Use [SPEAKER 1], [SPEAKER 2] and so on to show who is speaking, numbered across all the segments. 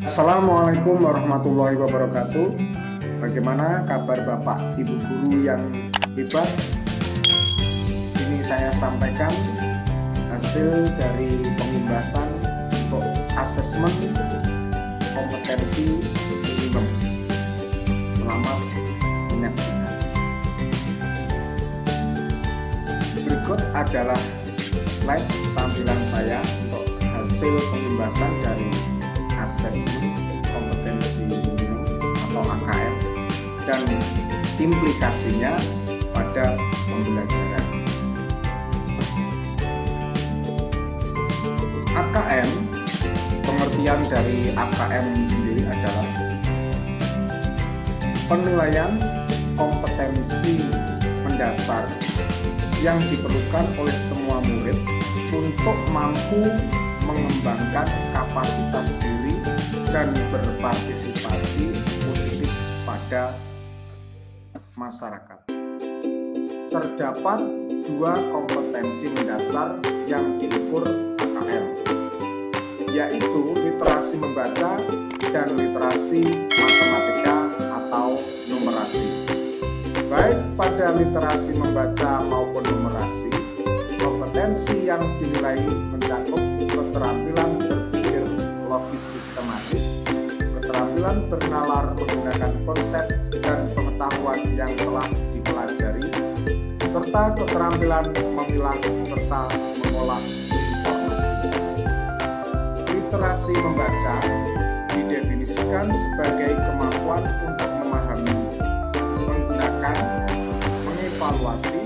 [SPEAKER 1] Assalamualaikum warahmatullahi wabarakatuh. Bagaimana kabar Bapak Ibu guru yang hebat? Ini saya sampaikan hasil dari pembahasan untuk asesmen kompetensi minimum. Selamat menyaksikan. Berikut adalah slide tampilan saya untuk hasil pembahasan dari asesmen kompetensi minimum atau AKM dan implikasinya pada pembelajaran. AKM, pengertian dari AKM sendiri adalah penilaian kompetensi mendasar yang diperlukan oleh semua murid untuk mampu mengembangkan kapasitas diri dan berpartisipasi positif pada masyarakat. Terdapat dua kompetensi mendasar yang diukur AKM, yaitu literasi membaca dan literasi matematika atau numerasi. Baik pada literasi membaca maupun numerasi, kompetensi yang dinilai mencakup keterampilan berpikir logis sistematis, keterampilan bernalar menggunakan konsep dan pengetahuan yang telah dipelajari, serta keterampilan memilah serta mengolah informasi. Literasi membaca didefinisikan sebagai kemampuan untuk memahami, menggunakan, mengevaluasi,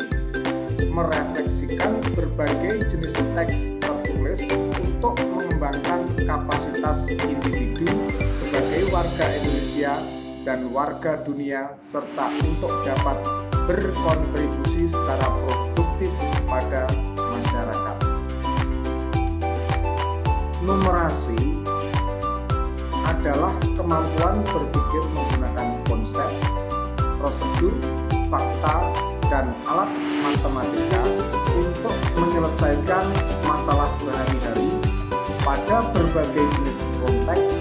[SPEAKER 1] merefleksikan berbagai jenis teks tertulis untuk mengembangkan kapasitas individu sebagai warga Indonesia dan warga dunia, serta untuk dapat berkontribusi secara produktif pada masyarakat. Numerasi adalah kemampuan berpikir menggunakan konsep, prosedur, fakta, dan alat matematika untuk menyelesaikan masalah sehari-hari pada berbagai jenis konteks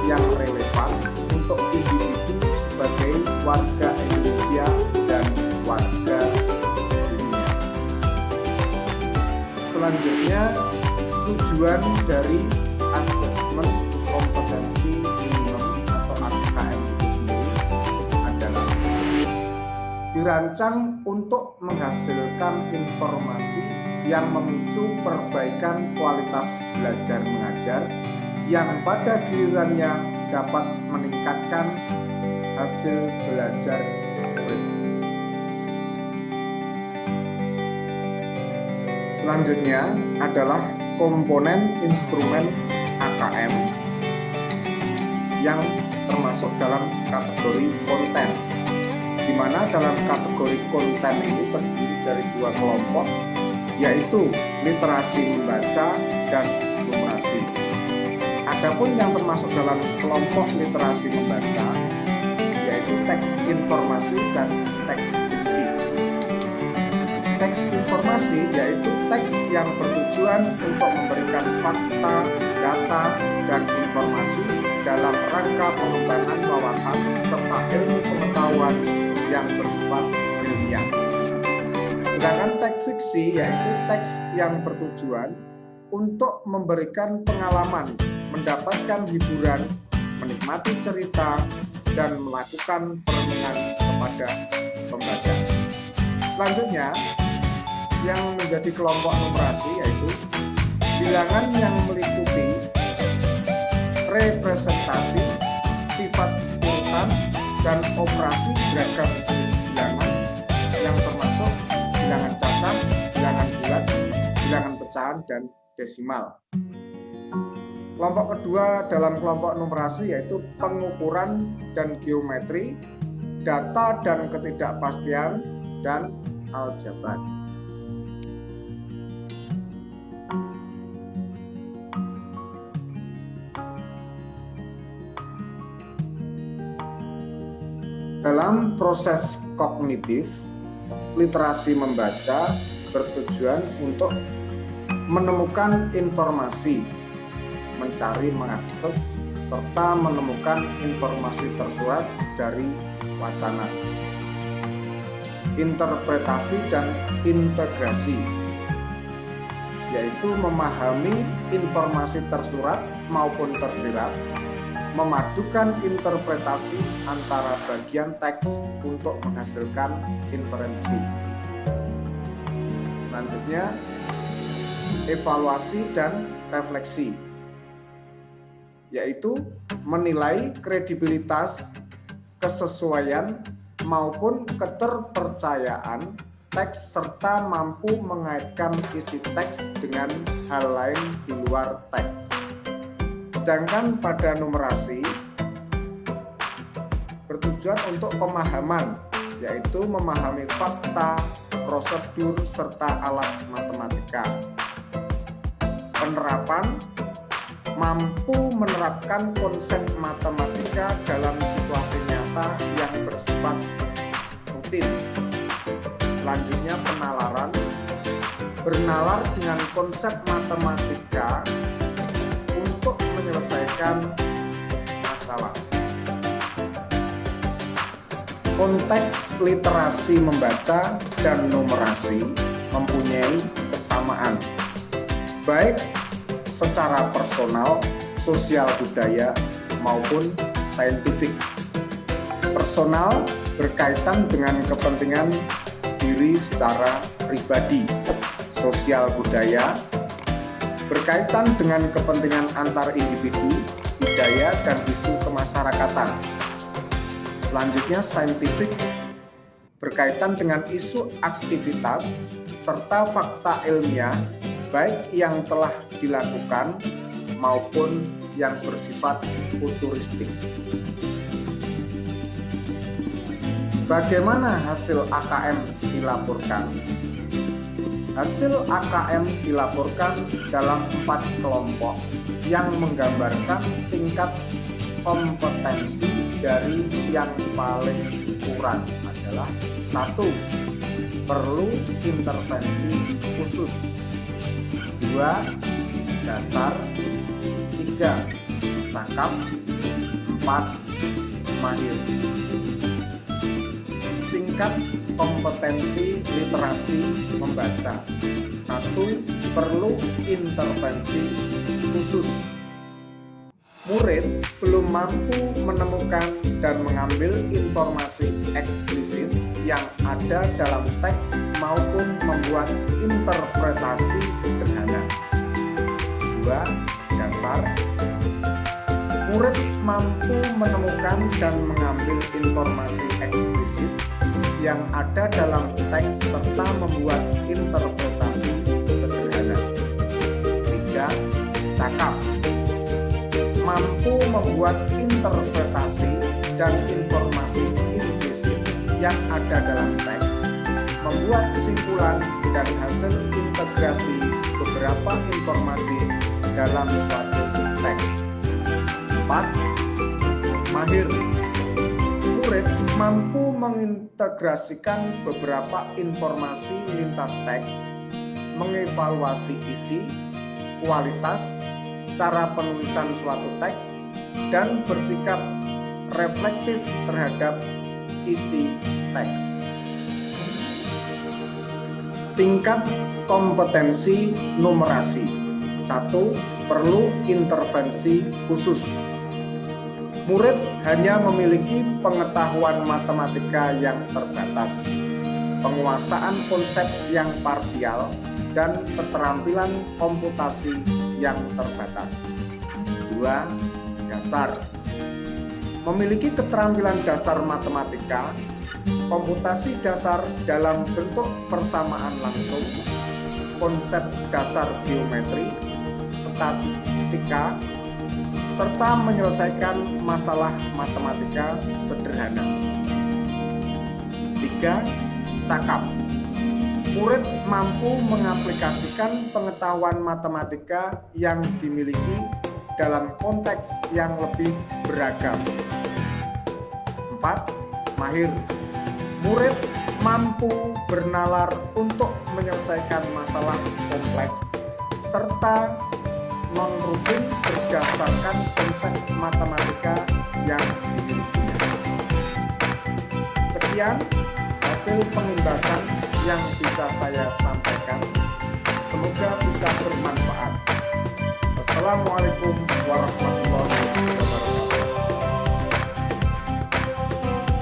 [SPEAKER 1] yang relevan untuk individu sebagai warga Indonesia dan warga dunia. Selanjutnya, tujuan dari asesmen kompetensi minimum atau AKM itu sendiri adalah dirancang untuk menghasilkan informasi yang memicu perbaikan kualitas belajar mengajar yang pada gilirannya dapat meningkatkan hasil belajar murid. Selanjutnya adalah komponen instrumen AKM yang termasuk dalam kategori konten, di mana dalam kategori konten ini terdiri dari dua kelompok, yaitu literasi membaca dan numerasi. Adapun yang termasuk dalam kelompok literasi membaca yaitu teks informasi dan teks fiksi. Teks informasi yaitu teks yang bertujuan untuk memberikan fakta, data, dan informasi dalam rangka pengembangan wawasan serta ilmu pengetahuan yang bersifat ilmiah. Sedangkan teks fiksi yaitu teks yang bertujuan untuk memberikan pengalaman, mendapatkan hiburan, menikmati cerita, dan melakukan perenungan kepada pembaca. Selanjutnya, yang menjadi kelompok numerasi yaitu bilangan yang meliputi representasi, sifat urutan, dan operasi beragam jenis bilangan yang termasuk bilangan cacat, bilangan bulat, bilangan pecahan, dan desimal. Kelompok kedua dalam kelompok numerasi yaitu pengukuran dan geometri, data dan ketidakpastian, dan aljabar. Dalam proses kognitif, literasi membaca bertujuan untuk menemukan informasi, mencari, mengakses, serta menemukan informasi tersurat dari wacana. Interpretasi dan integrasi, yaitu memahami informasi tersurat maupun tersirat, memadukan interpretasi antara bagian teks untuk menghasilkan inferensi. Selanjutnya, evaluasi dan refleksi, yaitu menilai kredibilitas, kesesuaian, maupun keterpercayaan teks serta mampu mengaitkan isi teks dengan hal lain di luar teks. Sedangkan pada numerasi bertujuan untuk pemahaman, yaitu memahami fakta, prosedur, serta alat matematika. Penerapan, mampu menerapkan konsep matematika dalam situasi nyata yang bersifat rutin. Selanjutnya penalaran, bernalar dengan konsep matematika untuk menyelesaikan masalah. Konteks literasi membaca dan numerasi mempunyai kesamaan, baik secara personal, sosial budaya, maupun saintifik. Personal berkaitan dengan kepentingan diri secara pribadi. Sosial budaya berkaitan dengan kepentingan antar individu, budaya, dan isu kemasyarakatan. Selanjutnya saintifik berkaitan dengan isu aktivitas serta fakta ilmiah baik yang telah dilakukan maupun yang bersifat futuristik. Bagaimana hasil AKM dilaporkan? Hasil AKM dilaporkan dalam 4 kelompok yang menggambarkan tingkat kompetensi dari yang paling kurang adalah 1. Perlu intervensi khusus, 2. Dasar, 3. Cakap, 4. Mahir. Tingkat kompetensi literasi membaca. 1. Perlu intervensi khusus. Murid belum mampu menemukan dan mengambil informasi eksplisit yang ada dalam teks maupun membuat interpretasi sederhana. 2. Dasar. Murid mampu menemukan dan mengambil informasi eksplisit yang ada dalam teks serta membuat interpretasi sederhana. 3. Cakap. Mampu membuat interpretasi dan informasi implisit yang ada dalam teks, membuat kesimpulan dan hasil integrasi beberapa informasi dalam suatu teks. 4. Mahir. Murid mampu mengintegrasikan beberapa informasi lintas teks, mengevaluasi isi, kualitas, cara penulisan suatu teks, dan bersikap reflektif terhadap isi teks. Tingkat kompetensi numerasi. 1. Perlu intervensi khusus. Murid hanya memiliki pengetahuan matematika yang terbatas, penguasaan konsep yang parsial, dan keterampilan komputasi yang terbatas. 2. Dasar. Memiliki keterampilan dasar matematika, komputasi dasar dalam bentuk persamaan langsung, konsep dasar geometri, statistika, serta menyelesaikan masalah matematika sederhana. 3. Cakap. Murid mampu mengaplikasikan pengetahuan matematika yang dimiliki dalam konteks yang lebih beragam. 4. Mahir. Murid mampu bernalar untuk menyelesaikan masalah kompleks serta non-rutin berdasarkan konsep matematika yang dimilikinya. Sekian hasil pengimbasan yang bisa saya sampaikan. Semoga bisa bermanfaat. Wassalamualaikum warahmatullahi wabarakatuh.